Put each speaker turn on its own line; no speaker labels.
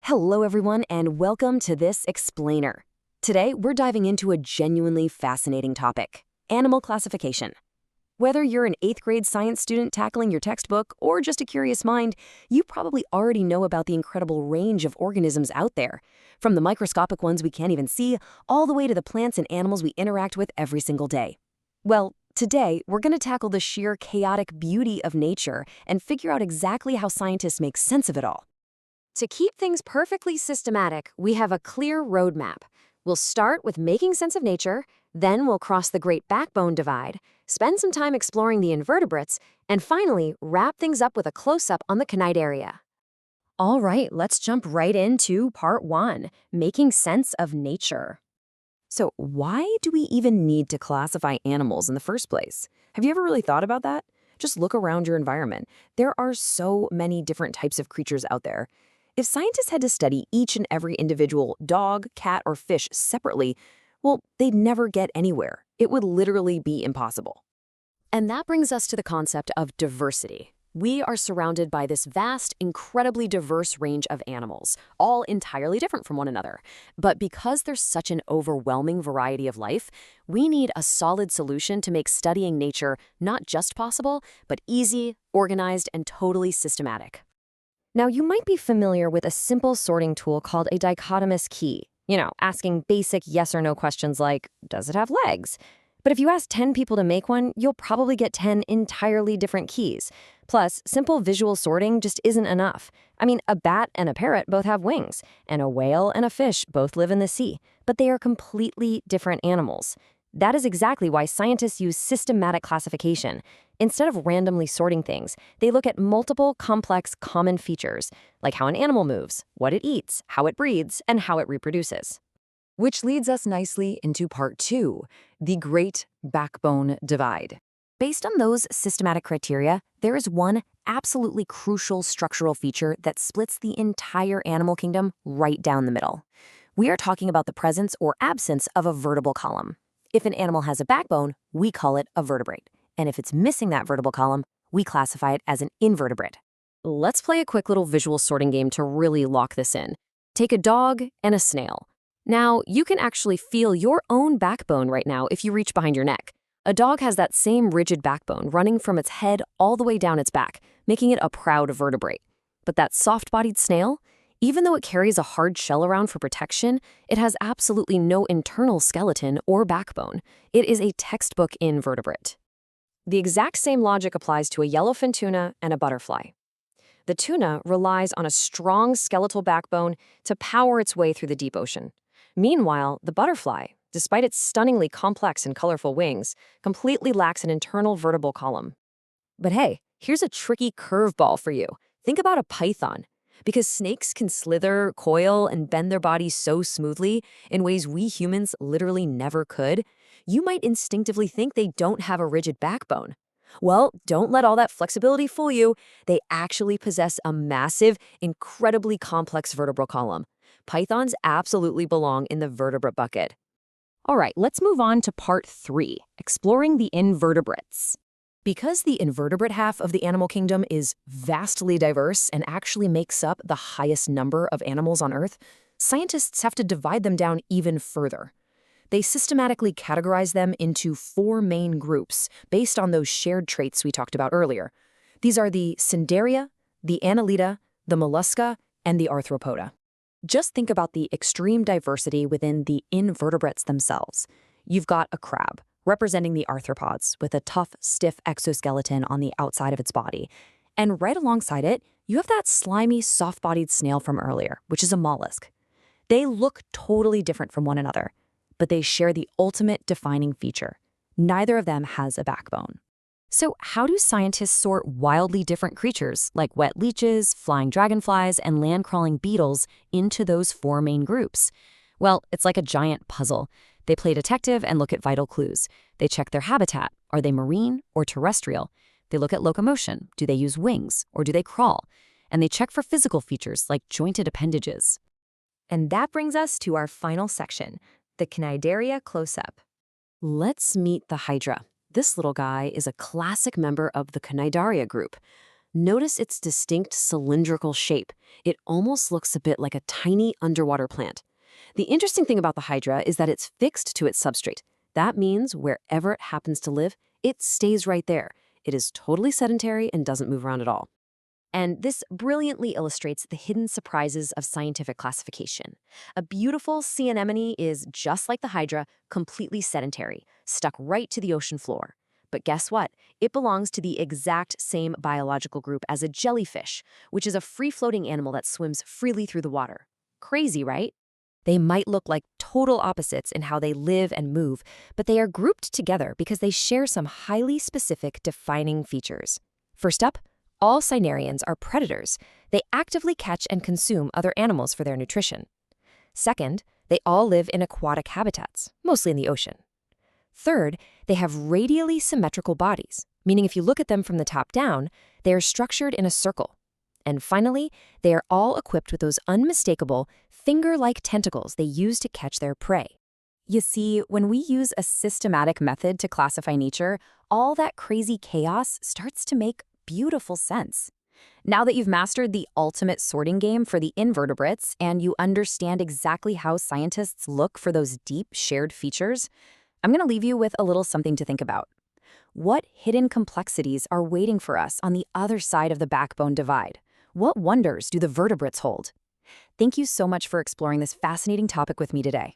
Hello, everyone, and welcome to this explainer. Today, we're diving into a genuinely fascinating topic: animal classification. Whether you're an 8th grade science student tackling your textbook or just a curious mind, you probably already know about the incredible range of organisms out there, from the microscopic ones we can't even see, all the way to the plants and animals we interact with every single day. Well, today, we're going to tackle the sheer chaotic beauty of nature and figure out exactly how scientists make sense of it all. To keep things perfectly systematic, we have a clear roadmap. We'll start with making sense of nature, then we'll cross the Great Backbone Divide, spend some time exploring the invertebrates, and finally wrap things up with a close-up on the Cnidaria. All right, let's jump right into part 1, making sense of nature. So why do we even need to classify animals in the first place? Have you ever really thought about that? Just look around your environment. There are so many different types of creatures out there. If scientists had to study each and every individual dog, cat, or fish separately, well, they'd never get anywhere. It would literally be impossible. And that brings us to the concept of diversity. We are surrounded by this vast, incredibly diverse range of animals, all entirely different from one another. But because there's such an overwhelming variety of life, we need a solid solution to make studying nature not just possible, but easy, organized, and totally systematic. Now, you might be familiar with a simple sorting tool called a dichotomous key. Asking basic yes or no questions like, does it have legs? But if you ask 10 people to make one, you'll probably get 10 entirely different keys. Plus, simple visual sorting just isn't enough. A bat and a parrot both have wings, and a whale and a fish both live in the sea, but they are completely different animals. That is exactly why scientists use systematic classification. Instead of randomly sorting things, they look at multiple, complex, common features, like how an animal moves, what it eats, how it breathes, and how it reproduces. Which leads us nicely into part 2, the Great Backbone Divide. Based on those systematic criteria, there is one absolutely crucial structural feature that splits the entire animal kingdom right down the middle. We are talking about the presence or absence of a vertebral column. If an animal has a backbone, we call it a vertebrate. And if it's missing that vertebral column, we classify it as an invertebrate. Let's play a quick little visual sorting game to really lock this in. Take a dog and a snail. Now, you can actually feel your own backbone right now if you reach behind your neck. A dog has that same rigid backbone running from its head all the way down its back, making it a proud vertebrate. But that soft-bodied snail, even though it carries a hard shell around for protection, it has absolutely no internal skeleton or backbone. It is a textbook invertebrate. The exact same logic applies to a yellowfin tuna and a butterfly. The tuna relies on a strong skeletal backbone to power its way through the deep ocean. Meanwhile, the butterfly, despite its stunningly complex and colorful wings, completely lacks an internal vertebral column. But hey, here's a tricky curveball for you. Think about a python. Because snakes can slither, coil, and bend their bodies so smoothly in ways we humans literally never could, you might instinctively think they don't have a rigid backbone. Well, don't let all that flexibility fool you. They actually possess a massive, incredibly complex vertebral column. Pythons absolutely belong in the vertebrate bucket. All right, let's move on to part 3, exploring the invertebrates. Because the invertebrate half of the animal kingdom is vastly diverse and actually makes up the highest number of animals on Earth, scientists have to divide them down even further. They systematically categorize them into 4 main groups based on those shared traits we talked about earlier. These are the Cnidaria, the Annelida, the Mollusca, and the Arthropoda. Just think about the extreme diversity within the invertebrates themselves. You've got a crab, representing the arthropods, with a tough, stiff exoskeleton on the outside of its body. And right alongside it, you have that slimy, soft-bodied snail from earlier, which is a mollusk. They look totally different from one another, but they share the ultimate defining feature. Neither of them has a backbone. So how do scientists sort wildly different creatures, like wet leeches, flying dragonflies, and land-crawling beetles, into those 4 main groups? Well, it's like a giant puzzle. They play detective and look at vital clues. They check their habitat. Are they marine or terrestrial? They look at locomotion. Do they use wings or do they crawl? And they check for physical features like jointed appendages. And that brings us to our final section, the Cnidaria close-up. Let's meet the Hydra. This little guy is a classic member of the Cnidaria group. Notice its distinct cylindrical shape. It almost looks a bit like a tiny underwater plant. The interesting thing about the Hydra is that it's fixed to its substrate. That means wherever it happens to live, it stays right there. It is totally sedentary and doesn't move around at all. And this brilliantly illustrates the hidden surprises of scientific classification. A beautiful sea anemone is just like the Hydra, completely sedentary, stuck right to the ocean floor. But guess what? It belongs to the exact same biological group as a jellyfish, which is a free-floating animal that swims freely through the water. Crazy, right? They might look like total opposites in how they live and move, but they are grouped together because they share some highly specific defining features. First up, all Cnidarians are predators. They actively catch and consume other animals for their nutrition. Second, they all live in aquatic habitats, mostly in the ocean. Third, they have radially symmetrical bodies, meaning if you look at them from the top down, they are structured in a circle. And finally, they are all equipped with those unmistakable, finger-like tentacles they use to catch their prey. You see, when we use a systematic method to classify nature, all that crazy chaos starts to make beautiful sense. Now that you've mastered the ultimate sorting game for the invertebrates and you understand exactly how scientists look for those deep shared features, I'm going to leave you with a little something to think about. What hidden complexities are waiting for us on the other side of the backbone divide? What wonders do the vertebrates hold? Thank you so much for exploring this fascinating topic with me today.